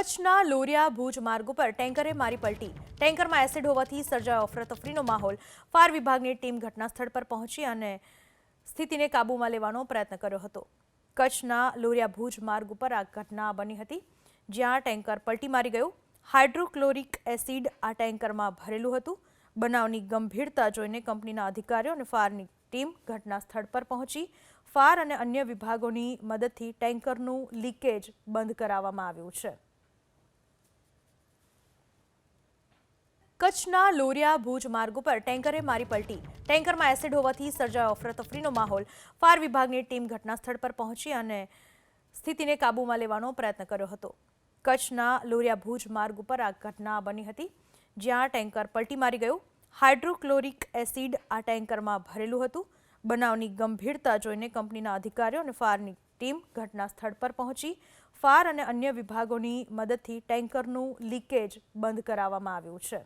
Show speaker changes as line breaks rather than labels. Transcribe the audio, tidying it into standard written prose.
કચ્છના લોરિયા ભુજ માર્ગ ઉપર ટેન્કરે મારી પલટી. ટેન્કરમાં એસિડ હોવાથી સર્જાયો અફરાતફરીનો માહોલ. ફાયર વિભાગની ટીમ ઘટના સ્થળ પર પહોંચી અને સ્થિતિને કાબૂમાં લેવાનો પ્રયત્ન કર્યો હતો. કચ્છના લોરિયા ભુજ માર્ગ ઉપર આ ઘટના બની હતી, જ્યાં ટેન્કર પલટી મારી ગયું. હાઇડ્રોક્લોરિક એસિડ આ ટેન્કરમાં ભરેલું હતું. બનાવની ગંભીરતા જોઈને કંપનીના અધિકારીઓ અને ફાયરની ટીમ ઘટના સ્થળ પર પહોંચી. ફાયર અને અન્ય વિભાગોની મદદથી ટેન્કરનું લીકેજ બંધ કરાવવામાં આવ્યું છે. કચ્છના લોરિયા ભુજ માર્ગ ઉપર ટેન્કરે મારી પલટી. ટેન્કરમાં એસિડ હોવાથી સર્જાયો અફરાતફરીનો માહોલ. ફાયર વિભાગની ટીમ ઘટના સ્થળ પર પહોંચી અને સ્થિતિને કાબૂમાં લેવાનો પ્રયત્ન કર્યો હતો. કચ્છના લોરિયા ભુજ માર્ગ ઉપર આ ઘટના બની હતી, જ્યાં ટેન્કર પલટી મારી ગયું. હાઇડ્રોક્લોરિક એસિડ આ ટેન્કરમાં ભરેલું હતું. બનાવની ગંભીરતા જોઈને કંપનીના અધિકારીઓ અને ફાયરની ટીમ ઘટના સ્થળ પર પહોંચી. ફાયર અને અન્ય વિભાગોની મદદથી ટેન્કરનું લીકેજ બંધ કરાવવામાં આવ્યું છે.